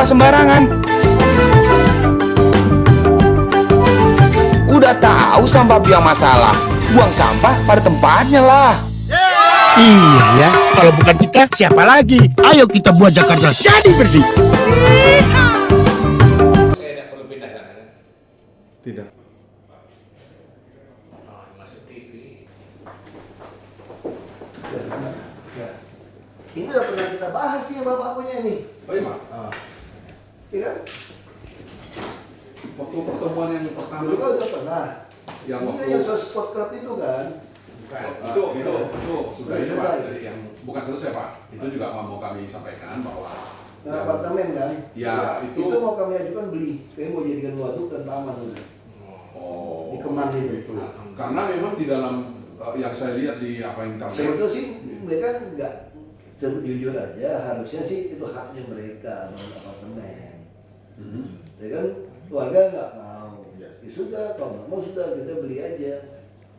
sampah sembarangan. Udah tahu sampah biang masalah, buang sampah pada tempatnya lah. Iya ya, kalau bukan kita siapa lagi? Ayo kita buat Jakarta jadi bersih. Saya tidak perlu pindah sana kan? Tidak. Oh, masuk TV. Ya. Ini udah pernah kita bahas nih bapak punya ini. Oh iya, Pak. Iya kan? Waktu pertemuan yang pertama Dulu kan udah pernah. yang Ini waktu kan yang soal sport club itu kan. itu sudah ini, Pak. selesai. Jadi yang bukan selesai, Pak. Itu juga mau kami sampaikan bahwa Yang apartemen kan. Ya, itu mau kami ajukan beli. Kayaknya mau jadikan waduk dan taman udah. oh Di Kemang itu. karena memang di dalam yang saya lihat di apa internet Sebetulnya sih mereka nggak sebut jujur aja. Harusnya sih itu haknya mereka bangun apartemen. Ya kan warga nggak mau. Ya sudah, kalau nggak mau sudah kita beli aja.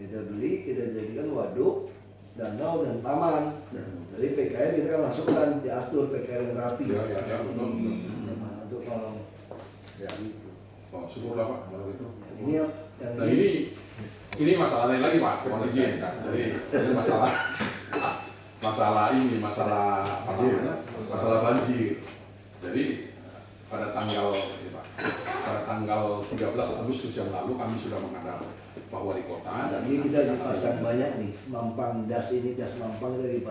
Kita beli, kita jadikan waduk, danau dan taman. Jadi PKR kita kan masukkan, diatur PKR yang rapi. Ya, betul. Untuk kalau ya itu. Oh, syukurlah, Pak, kalau itu. Ini yang Nah, ini masalah lain lagi, Pak. Mohon izin. Jadi ini masalah ini masalah apa namanya? Masalah banjir. Jadi pada tanggal 13 Agustus yang lalu kami sudah menghadap Pak Wali Kota. Nah, ini kita pasang banyak nih, Mampang das ini, das Mampang lagi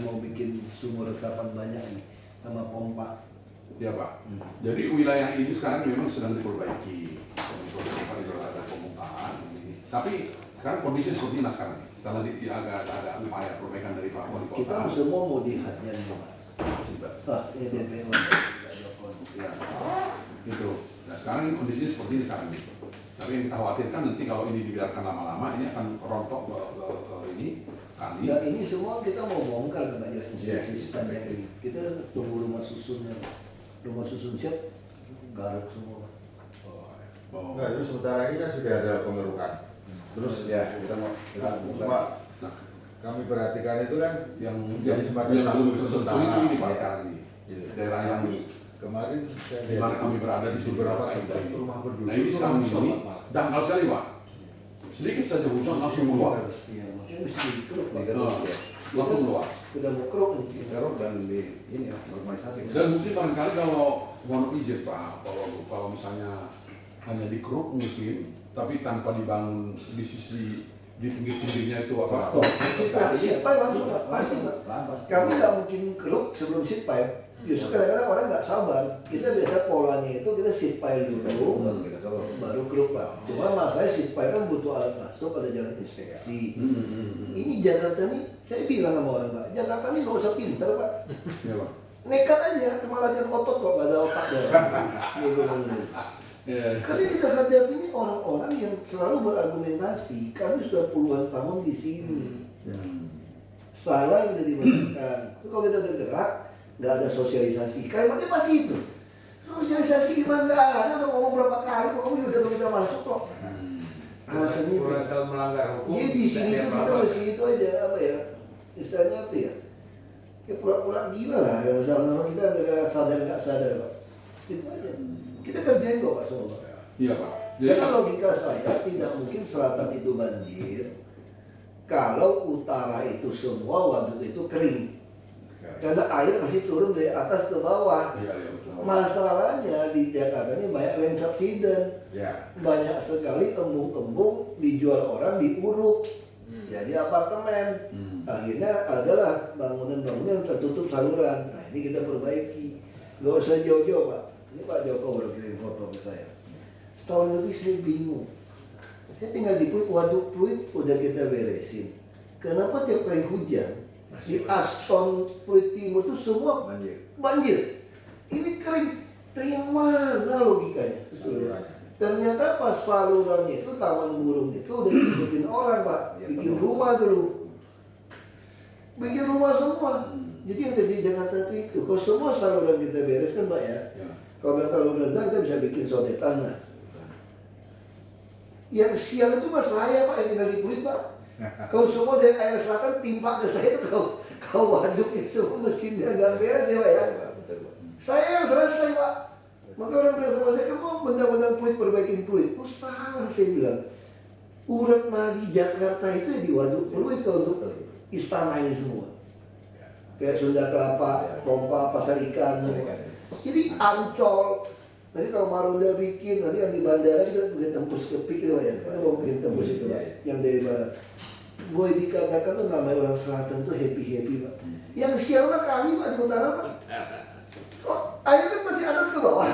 mau bikin sumur resapan banyak nih sama pompa. Ya, Pak. Jadi wilayah ini sekarang memang sedang diperbaiki. Ada pembukaan ini. Tapi sekarang kondisi seperti ini sekarang. Setelah ada upaya perbaikan dari Pak Wali Kota. Kita semua mau dihajar nih Pak. Ini DPO. Ya, itu. Nah sekarang kondisi seperti ini sekarang nih. Tapi yang kita khawatirkan nanti kalau ini dibiarkan lama-lama ini akan rontok ke ini kali. Ya ini semua kita mau bongkar ke banyak inspeksi sepanjang ini. Kita tunggu rumah susunnya. Rumah susun siap, garuk semua. Oh. Nah, terus sementara ini kan sudah ada pengerukan. Terus ya kita mau cuma kami perhatikan itu kan yang semacam yang belum tanggung tersentuh sementara. itu ini Pak sekarang ini. Daerah yang Kemarin di mana kami berada di sini beberapa Pak, tempat rumah penduduk. Nah ini sekarang ini dangkal sekali, Pak. Sedikit saja hujan langsung keluar. Iya, makanya mesti dikeruk Pak. Langsung keluar. Kita mau keruk nih. Dikeruk dan di ini ya, normalisasi. Dan mungkin barangkali kalau mohon izin Pak, kalau misalnya hanya dikeruk mungkin, tapi tanpa dibangun di sisi di pinggir-pinggirnya itu apa? Seat pipe langsung Pak, pasti Pak. Kami nggak mungkin keruk sebelum seat pipe. Justru kadang-kadang orang nggak sabar. Kita biasa polanya itu kita seat pipe dulu, baru keruk Pak. Cuma masalahnya seat pipe kan butuh alat masuk, ada jalan inspeksi. Ini Jakarta nih, saya bilang sama orang Pak, Jakarta nih nggak usah pinter Pak. Ya, Pak. Nekat aja, cuma latihan otot kok, nggak ada otak ya. Karena kita hadapi ini orang-orang yang selalu berargumentasi. Kami sudah puluhan tahun di sini. Salah yang udah dibenarkan. Itu kalau kita udah gerak, nggak ada sosialisasi. Kalimatnya pasti itu. Sosialisasi gimana nggak ada? Udah ngomong berapa kali, kok kamu juga kita masuk kok. Alasannya itu. Kalau melanggar hukum. Jadi di sini tuh kita masih itu aja apa ya? Istilahnya apa ya? Ya pura-pura gila lah. Yang sama-sama kita nggak sadar Pak. Itu aja. Kita kerjain kok Pak semua. Iya, Pak. Jadi logika saya tidak mungkin selatan itu banjir kalau utara itu semua waduk itu kering. Karena air masih turun dari atas ke bawah. Iya, betul. Masalahnya di Jakarta ini banyak land subsidence. Ya. Banyak sekali embung-embung dijual orang di Uruk. Jadi apartemen. Akhirnya adalah bangunan-bangunan yang tertutup saluran. Nah ini kita perbaiki. Gak usah jauh-jauh Pak. Ini Pak Joko baru kirim foto ke saya. Setahun lebih saya bingung. Saya tinggal di Pluit, waduk Pluit udah kita beresin. Kenapa tiap kali hujan di Aston Pluit Timur itu semua banjir. Ini kering. Dari mana logikanya? Ternyata pas salurannya itu taman burung itu udah ditutupin orang Pak. Bikin rumah dulu. Bikin rumah semua. Jadi yang terjadi di Jakarta itu kalau semua saluran kita bereskan Pak ya. Kalau nggak terlalu rendah kita bisa bikin sodetan lah. Yang sial itu mas saya Pak yang tinggal di Pluit Pak. Kalau semua dari air selatan timpak ke saya itu kau waduk itu semua mesinnya nggak beres ya Pak ya. Saya yang selesai Pak. Maka orang bilang sama saya, kamu benar-benar fluid, perbaikin fluid. Oh salah saya bilang. Urat nadi Jakarta itu ya di waduk fluid untuk istana ini semua. Kayak Sunda Kelapa, Pompa, Pasar Ikan semua. Jadi Ancol. Nanti kalau Marunda bikin, nanti yang di bandara kita bikin tembus ke pik itu Pak ya. Kita mau bikin tembus itu Pak, yang dari barat. Boleh dikatakan tuh namanya orang selatan tuh happy-happy Pak. Yang sial mah kami Pak di utara Pak. Oh, air kan masih atas ke bawah.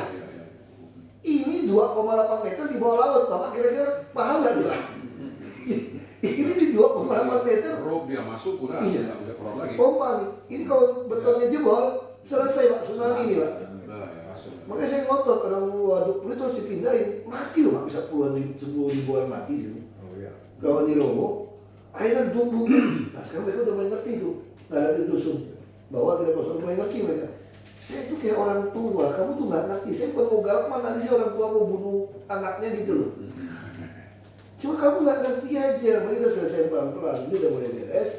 Ini 2,8 meter di bawah laut Bapak kira-kira paham nggak tuh Pak? Ini di 2,8 meter. Rob dia masuk udah Iya. nggak bisa keluar lagi. Pompa nih. Ini kalau betonnya jebol, selesai Pak, tsunami ini Pak. Nah, ya. Makanya saya ngotot orang waduk itu harus dipindahin. Mati loh Pak, bisa puluhan ribu orang mati sini. Oh iya. Kalau di Romo, airnya duduk. Nah sekarang mereka udah mulai ngerti tuh. Nggak ada dusun. Bahwa tidak kosong, mulai ngerti mereka. Saya itu kayak orang tua, kamu tuh nggak ngerti. Saya bukan mau galak mana, nanti sih orang tua mau bunuh anaknya gitu loh. Cuma kamu nggak ngerti aja. Mereka selesai pelan-pelan, ini udah mulai beres.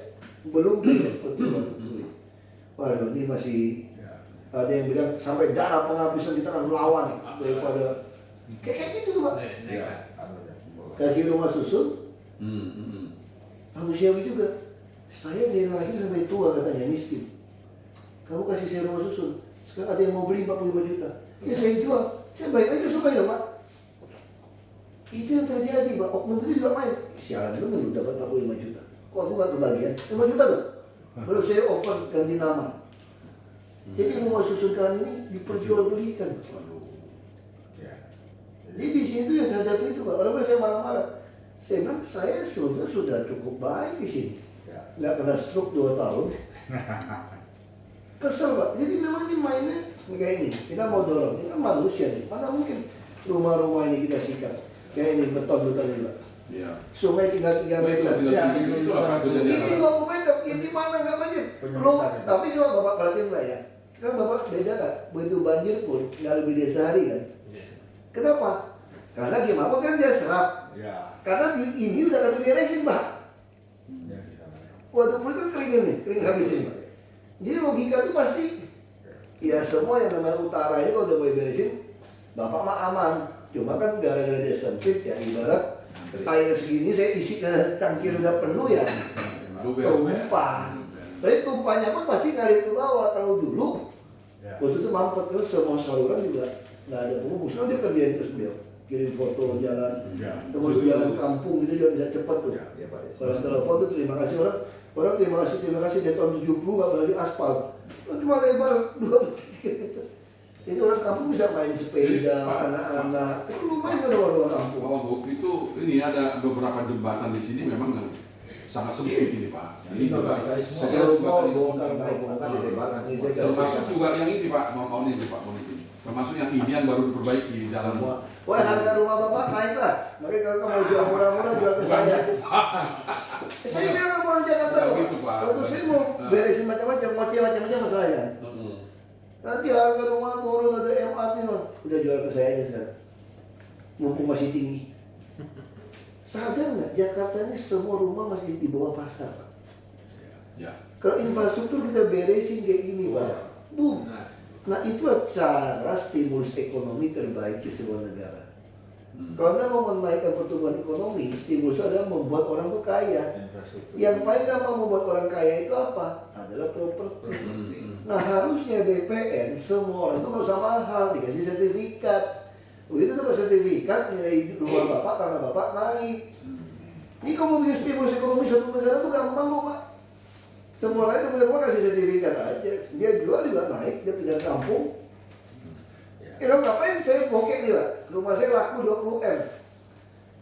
Belum beres betul waduk fluid. Waduh ini masih ada yang bilang sampai darah penghabisan kita akan melawan daripada kayak gitu tuh Pak. Iya. Kasih rumah susun, manusiawi juga. Saya dari lahir sampai tua katanya miskin. Kamu kasih saya rumah susun. Sekarang ada yang mau beli 45 juta. Ya saya jual. Saya bayar aja supaya ya Pak. Itu yang terjadi Pak. Oknum itu juga main. Sialan juga lu dapat 45 juta. Kok aku gak kebagian? 5 juta tuh. Baru saya offer ganti nama. Jadi rumah susun kami ini diperjualbelikan. Ya. Jadi di sini tuh yang saya hadapi itu Pak. Orang saya marah-marah. Saya bilang saya sebenarnya sudah cukup baik di sini. Ya. Nggak kena stroke 2 tahun. Kesel Pak. Jadi memang ini mainnya kayak ini. Kita mau dorong. Ini kan manusia nih. Mana mungkin rumah-rumah ini kita sikat. Kayak ini beton-beton ini Pak. Iya. Sungai tinggal 3 meter. Itu apa Ini kejadian? 20 meter. Ini mana nggak banjir? Lu, tapi coba Bapak perhatiin Pak ya. Sekarang Bapak beda nggak? Begitu banjir pun nggak lebih dari sehari kan? Kenapa? Karena gimana kan dia serap. Ya. Karena ini udah kami beresin Pak. Ya, di sana. Waduk fluid kan kering nih, kering habis ini. Jadi logika itu pasti, ya semua yang namanya utara ini kalau udah boleh beresin, Bapak mah aman. Cuma kan gara-gara dia sempit ya ibarat air segini saya isi ke cangkir udah penuh ya, tumpah. Tapi tumpahnya pun pasti ngalir ke bawah. Kalau dulu, Ya. waktu itu mampet terus semua saluran juga nggak ada penghubung. Sekarang dia kerjain terus beliau, kirim foto jalan, Ya. terus jalan kampung gitu juga bisa cepat tuh. Ya, Pak. Kalau telepon tuh terima kasih orang terima kasih dia tahun 70 nggak pernah di aspal, cuma lebar 2 meter. Jadi orang kampung bisa main sepeda, anak-anak, itu lumayan kan orang kampung. Oh, Bu, itu ini ada beberapa jembatan di sini memang yang sangat sempit ini Pak. Ini juga Saya mau bongkar baik, ini saya kasih termasuk juga yang ini Pak, mau ini Pak, mau ini. Termasuk yang ini yang baru diperbaiki jalan. Wah harga rumah bapak naik lah, makanya kalau kamu mau jual murah-murah jual ke saya. Saya bilang mau orang Jakarta Nggak Pak. gitu, Pak. Waktu saya mau beresin macam-macam, ngoceh macam-macam masalah ya. Nanti harga rumah turun ada MRT Bang. Udah jual ke saya aja sekarang. Mumpung masih tinggi. Sadar nggak Jakarta ini semua rumah masih di bawah pasar Pak. Ya. Kalau infrastruktur kita beresin kayak gini Pak, boom. Nah itulah cara stimulus ekonomi terbaik di sebuah negara. Kalau Anda mau menaikkan pertumbuhan ekonomi, stimulus itu adalah membuat orang tuh kaya. Infrastruktur. Yang paling gampang membuat orang kaya itu apa? Adalah properti. Nah harusnya BPN semua orang itu nggak usah mahal, dikasih sertifikat. Begitu dapat sertifikat nilai rumah bapak karena bapak naik. Ini kalau mau bikin stimulus ekonomi satu negara tuh gampang kok Pak. Semua lain punya rumah kasih sertifikat aja. Dia jual juga naik, dia pindah kampung. Ya ngapain saya bokek nih Pak? Rumah saya laku 20 M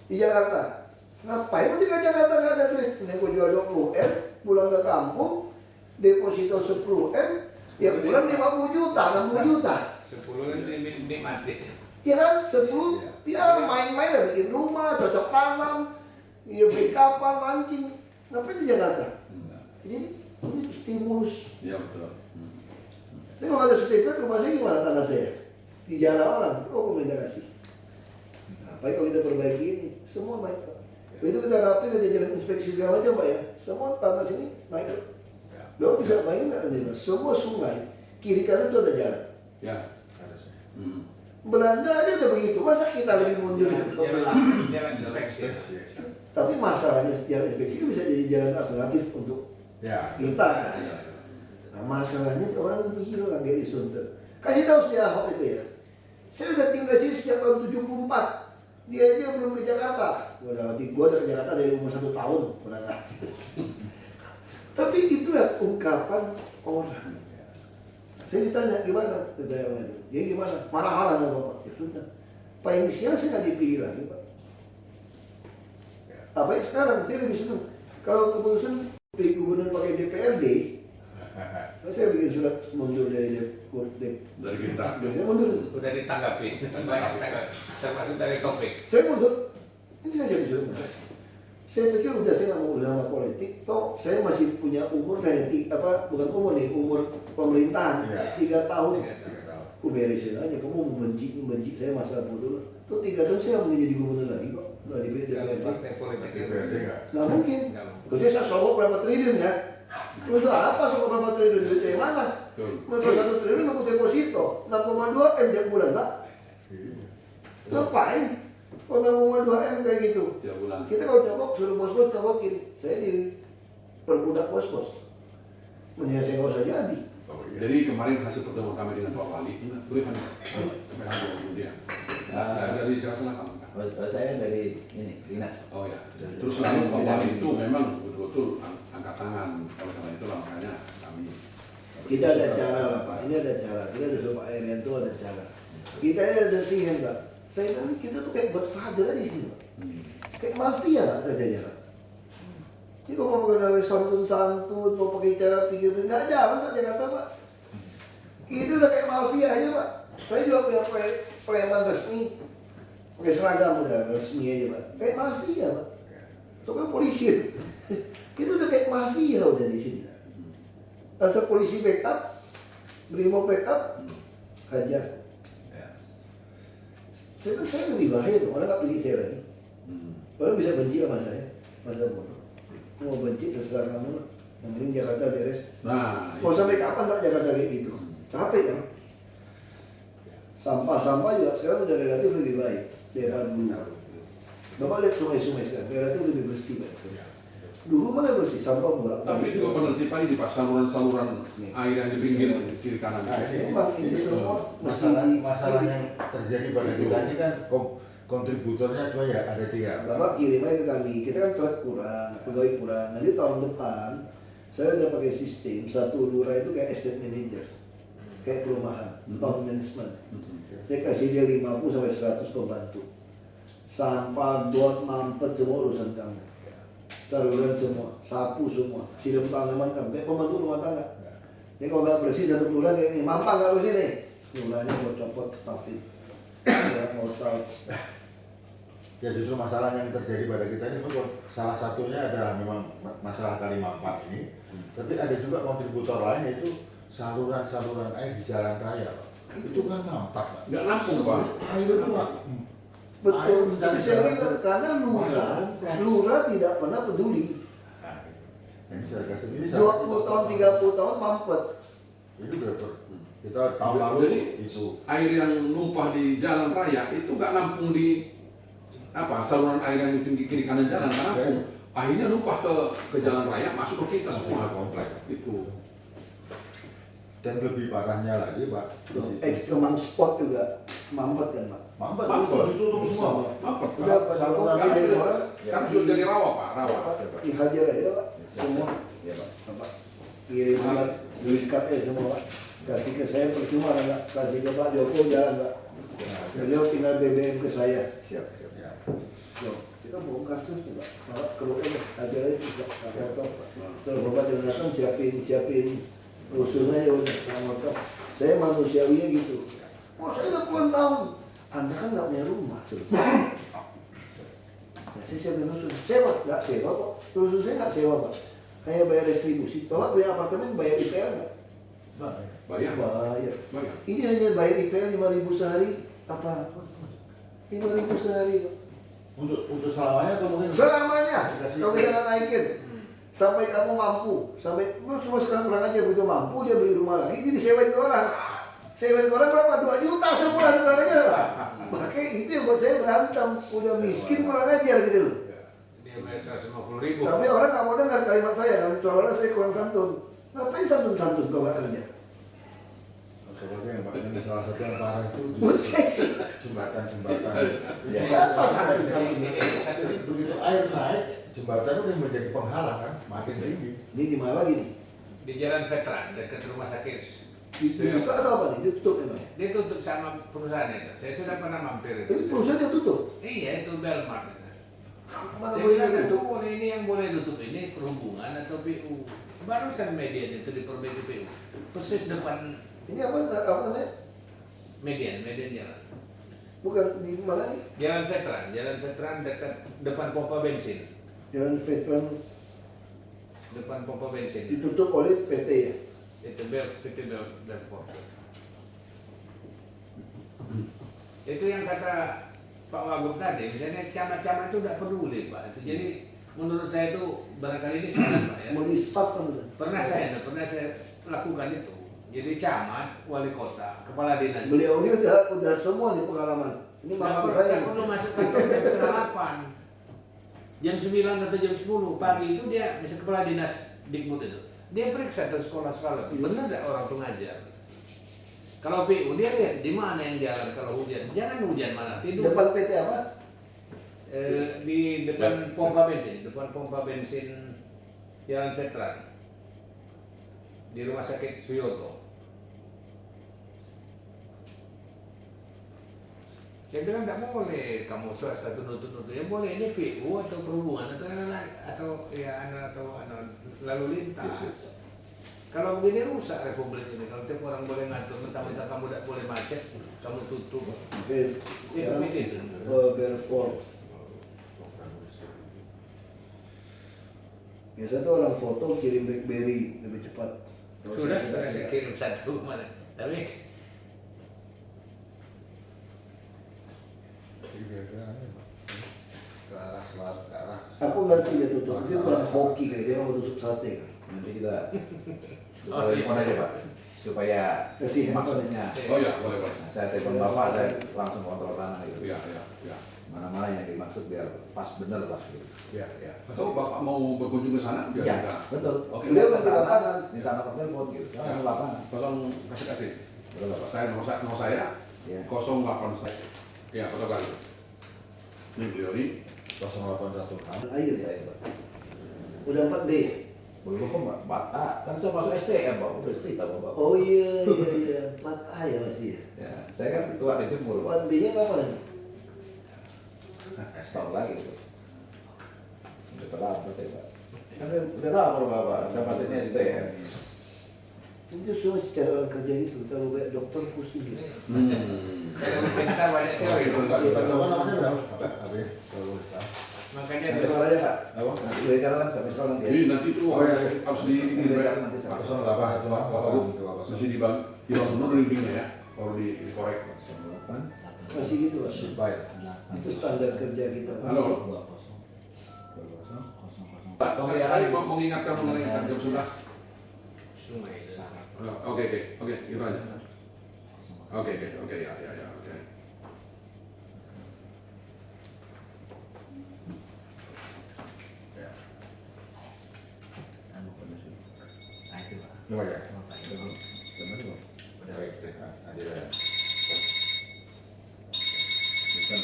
di Jakarta. Ngapain nanti ke Jakarta nggak ada duit? Ini gue jual 20 M, pulang ke kampung, deposito 10 M, ya pulang 50 juta, 60 juta. 10 ini mati. Ya kan, 10, ya main-main lah bikin rumah, cocok tanam, ya beli kapal, mancing. Ngapain di Jakarta? Jadi ini stimulus. Iya betul. Ini kalau ada sertifikat rumah saya gimana tanah saya? Dijarah orang, pemerintah kasih. Nah, baik kalau kita perbaiki ini, semua naik Pak. Begitu kita rapi dan jalan inspeksi segala macam Pak ya, semua tanah sini naik. Lo bisa bayangin nggak nanti Pak? Semua sungai, kiri kanan itu ada jalan. Ya. harusnya. Belanda aja udah begitu, masa kita lebih mundur dari pemerintah? Jalan inspeksi. Tapi masalahnya jalan inspeksi itu bisa jadi jalan alternatif untuk Ya. kita kan. Nah masalahnya orang hilang dari Sunter. Kasih tahu si Ahok itu ya. Saya udah tinggal di sini sejak tahun 74. Dia aja belum ke Jakarta. Gua udah ke Jakarta dari umur 1 tahun pernah ngasih. Tapi itulah ungkapan orang. Saya ditanya gimana kedatangan itu. Dia gimana? Marah-marah sama bapak. Ya sudah. Pak yang di sini saya nggak dipilih lagi pak. Apa yang sekarang saya lebih senang. Kalau keputusan pilih gubernur pakai DPRD, saya bikin surat mundur dari Dari Gerindra. Saya mundur. Udah ditanggapi. Banyak tanggapi. Termasuk dari topik. Saya mundur. Ini saja disuruh mundur. Saya pikir udah saya nggak mau urusan sama politik. Toh saya masih punya umur kayak bukan umur nih, umur pemerintahan Iya. 3 tahun. 3 tahun. Aku beresin aja. Kamu membenci saya masa bodoh. Tuh 3 tahun saya mungkin jadi gubernur lagi kok. Nggak dipilih Kalau DPRD. partai politik itu. DPRD nggak? Nggak mungkin. Nggak mungkin. Kerja saya sogok berapa triliun ya? Untuk apa sogok berapa triliun? Duit dari mana? Betul. Untuk 1 triliun aku deposito 6,2 M tiap bulan pak. Iya. Ngapain? Kalau 6,2 M kayak gitu. Tiap bulan. Kita kalau nyokok suruh bos-bos nyokokin. Saya di perbudak bos-bos. Mendingan saya nggak usah jadi. Oh, iya. Jadi kemarin hasil pertemuan kami dengan Pak Wali, boleh kan? Sampai hari kemudian. Dari Jakarta Selatan. Saya dari ini dinas. Oh ya. Terus lalu Pak Wali itu memang betul-betul angkat tangan. Oleh karena itulah makanya kami. Kita ada cara lah pak. Ini ada cara. Kita ada sama Pak Erianto ada cara. Kita ini ada latihan pak. Saya bilang kita tuh kayak godfather aja di sini pak. Kayak mafia pak kerjanya pak. Ini kalau mau pakai santun-santun, mau pakai cara pikir nggak jalan pak Jakarta pak. Itu udah kayak mafia aja pak. Saya juga punya preman resmi, pakai seragam udah resmi aja pak. Kayak mafia pak. Itu kan polisi. Itu udah kayak mafia udah di sini. Asal polisi backup, brimob backup, hajar. Saya lebih bahaya tuh, orang nggak pilih saya lagi. Orang bisa benci sama saya, masa bodoh. Mau benci terserah kamu lah. Yang penting Jakarta beres. Nah, Mau sampai kapan Pak Jakarta kayak gitu? Capek kan? Sampah-sampah juga sekarang udah relatif lebih baik daripada dulu. Bapak lihat sungai-sungai sekarang relatif lebih bersih Pak. Dulu mana bersih, sampah murah. tapi juga penertiban di saluran-saluran air yang di pinggir kiri kanan. Memang ini semua mesti masalah yang terjadi pada kita ini kan kontributornya cuma ya ada 3. Bapak kirim aja ke kami, kita kan truk kurang, pegawai kurang. Nanti tahun depan saya udah pakai sistem satu lurah itu kayak estate manager, kayak perumahan, town management. Saya kasih dia 50 sampai 100 pembantu. Sampah, got, mampet semua urusan kamu. Saluran semua, sapu semua, siram tanaman kamu, kayak pembantu rumah tangga. Ini kalau nggak bersih satu kelurahan kayak ini, mampang nggak bersih nih. Kelurahannya mau copot staffin, mau tahu. Ya justru masalah yang terjadi pada kita ini bukan salah satunya adalah memang masalah kali mampang ini, tapi ada juga kontributor lain yaitu saluran-saluran air di jalan raya, Pak. Itu kan nampak, Pak. Nggak nampung, Pak. Air itu Pak. Betul, tapi saya bilang karena lurah tidak pernah peduli. Nah, yang saya kasih ini 20 tahun, 30 tahun mampet. itu udah kita tahun lalu Jadi itu air yang numpah di jalan raya itu nggak nampung di saluran air yang di pinggir kiri kanan jalan, nggak nampung. Akhirnya numpah ke jalan raya, masuk ke kita semua. komplek. Itu. Dan lebih parahnya lagi, Pak. Kemang spot juga mampet kan Pak. Mampet Mampet. itu ditutup semua, Pak. Mampet. Udah Pak saluran Jokowi air, dari Pak. orang Kan sudah jadi rawa, Pak. Rawa. dihajar aja Pak. Semua. Iya Pak. Apa? Kirim alat diikat aja semua Pak. Kasih ke saya percuma enggak, kasih ke Pak Jokowi jalan Pak. Beliau tinggal BBM ke saya. Siap. Ya. Yo, kita bongkar terus nih Pak. Bapak keruk aja, hajar aja terus Pak. Terus Bapak datang siapin rusun aja udah motor. Saya manusiawinya gitu. Oh saya udah puluhan tahun. Anda kan nggak punya rumah sebetulnya. Ya, saya siapin rusun. Sewa nggak sewa kok. Rusun saya nggak sewa Pak. Hanya bayar distribusi. Bapak punya apartemen bayar IPL nggak? Bayar. Bayar. Bayar. Ini hanya bayar IPL 5.000 sehari. Apa? 5.000 sehari Pak. Untuk selamanya atau mungkin Selamanya. Kalau kita nggak naikin. Sampai kamu mampu, sampai cuma sekarang kurang aja begitu mampu dia beli rumah lagi, jadi disewain ke orang. Sewa sekolah berapa? 2 juta sebulan kurang ajar lah. Makanya itu yang buat saya berantem. Udah miskin kurang ajar gitu loh. Dia bayar 150.000. Tapi orang nggak mau dengar kalimat saya kan, soalnya saya kurang santun. Ngapain santun-santun kalau nggak kerja? Soalnya yang paling salah satu yang parah itu di Buat saya sih. jembatan-jembatan. Apa santun-santun? Begitu air naik, jembatan udah menjadi penghalang kan, makin tinggi. Ini di mana lagi nih? Di Jalan Veteran dekat rumah sakit. Dibuka atau apa nih? Ditutup memang. Dia tutup sama perusahaan itu. Saya sudah pernah mampir itu. Ini perusahaan yang tutup. Iya, itu Belmart. Mana Dia boleh bilang, tutup? boleh ini yang boleh tutup ini perhubungan atau PU. Barusan median itu diperbaiki PU. Persis depan Ini apa namanya? median jalan. Bukan di mana nih? Jalan Veteran dekat depan pompa bensin. Jalan Veteran Depan pompa bensin. ditutup oleh PT ya. Itu PT Belport. Itu yang kata Pak Wagub tadi, misalnya camat-camat itu tidak peduli Pak. Itu jadi menurut saya itu barangkali ini salah Pak ya. Mau di staff kan udah. Pernah saya lakukan itu. Jadi camat, wali kota, kepala dinas. Beliau ini udah semua nih pengalaman. Ini malam saya. Perlu masuk kantor jam setengah 8. Jam 9 atau jam 10 pagi itu dia misalnya kepala dinas Dikbud itu. Dia periksa ke sekolah-sekolah. Benar nggak orang itu ngajar? Kalau PU dia lihat di mana yang jalan kalau hujan. Jangan hujan mana tidur. Depan PT apa? Di depan pompa bensin Jalan Veteran di Rumah Sakit Suyoto. Saya bilang nggak boleh kamu swasta itu nutup-nutup. Ya boleh ini PU atau perhubungan atau lalu lintas. Kalau begini rusak republik ini. Kalau tiap orang boleh ngatur, mentang-mentang kamu tidak boleh macet, kamu tutup. Oke. Itu ini. Belfort. Biasa tuh orang foto kirim BlackBerry lebih cepat. Kalau Sudah kita saya kirim satu mana. Tapi Ke arah selatan, ke arah aku ngerti dia tutup. Mungkin orang hoki kayak dia mau tusuk sate kan. Nanti kita buka telepon aja Pak, supaya Kasih handphone. maksudnya. Oh ya, boleh. Nah, saya telepon Bapak, saya langsung kontrol tanah gitu. Iya. Mana-mana yang dimaksud biar pas bener Pak. Gitu. ya. Atau Bapak mau berkunjung ke sana biar Iya, kita. betul. Oke. Beliau masih lapangan. Minta nomor telepon gitu. Kan lapangan. Tolong kasih. Betul Pak. Saya nomor saya Iya. 08 saya. Ya, betul kali. Ini beliau ini 0816. Air ya. Saya Pak. Udah 4B. Belum Pak. Kan saya masuk STM Pak. Udah cerita Bapak. Oh iya. 4A ya masih ya. Ya, saya kan ketua Kejemur Pak. 4B-nya kapan? Setahun lagi Pak. Udah terlambat ya Pak. Kan udah lapor Bapak. Udah masuknya STM. Itu semua secara orang kerja itu. Kalau kayak dokter pusing gitu. kita banyak teori. Apa namanya berapa? Apa ya? Kalau boleh tahu. Makanya Sampai sekolah aja Pak. Apa? Nanti udah catatan sampai sekolah nanti ya. Jadi nanti itu Oh, iya. harus di Ini udah catat nanti sampai sekolah. 08 mesti dibangun dulu linknya ya, baru dikorek. Masih gitu Pak. Supaya Itu standar kerja kita. Pak. Halo. Pak, tadi mau mengingatkan mengenai jam 11. sungai. Oke, itu aja. Oke, ya, oke. Coba ya. Bener Pak. Baik, nanti ya. Bukan.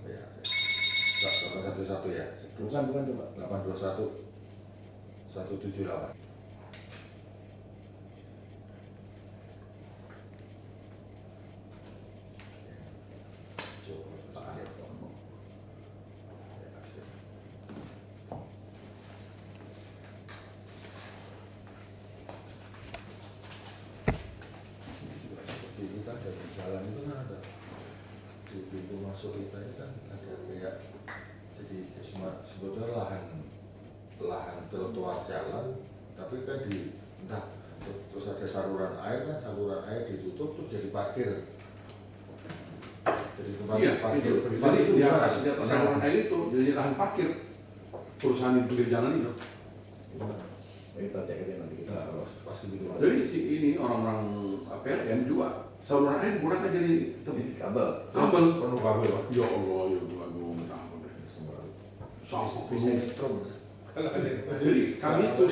Ya. 811 ya. Bukan coba. 821 178. Ini kan dari jalan itu kan ada di pintu masuk kita ini kan ada kayak jadi cuma sebetulnya lahan trotoar jalan, tapi kan di entah terus ada saluran air kan, saluran air ditutup terus jadi parkir. Jadi tempat Iya, parkir itu. privat Jadi itu di gimana? atas saluran air itu jadi lahan parkir perusahaan di pinggir jalan itu. Gimana? Kita cek aja nanti kita. Nah, Pasti begitu. Jadi si ini orang-orang PLN juga saluran air kurang aja di Kabel. kabel. Penuh kabel Pak. Ya Allah, ya Allah, gue minta ampun deh. Sampai Bisa penuh. nyetrum. Kalau ada Jadi kami itu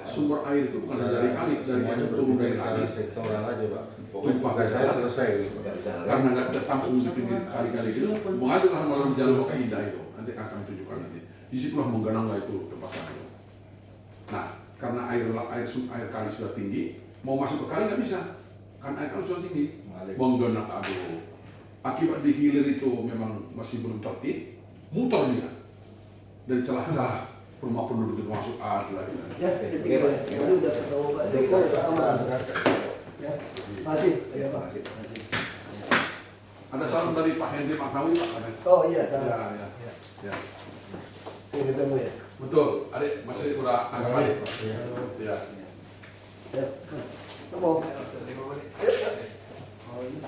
sumber air itu bukan dari kali, dari semuanya yang turun berpindah dari secara kali. sektoral aja Pak. Pokoknya Tumpah tugas ke saya sana. selesai gitu. Nggak bisa lagi. Karena nggak tertampung di pinggir kali-kali itu, mengajulah melalui jalur keindah itu. Nanti akan tunjukkan nanti. Disitulah menggenang itu tempat itu. Nah, karena air kali sudah tinggi, mau masuk ke kali nggak bisa, kan air kali sudah tinggi, Mengalir. menggenang aduh. Akibat di hilir itu memang masih belum tertib, muter dia dari celah-celah rumah penduduk itu masuk air lagi. Ya, itu ya. Tadi udah ketemu Pak Joko, udah aman. Ya, masih, ya Pak. Ada salam dari Pak Henry Maknawi, Pak. Oh iya, Ya, sama. ya, ya. Saya ketemu ya. Betul, adik masih udah agak balik. Iya. Ya. Ya, ketemu. 5 menit. Ya, ya. Oh, iya.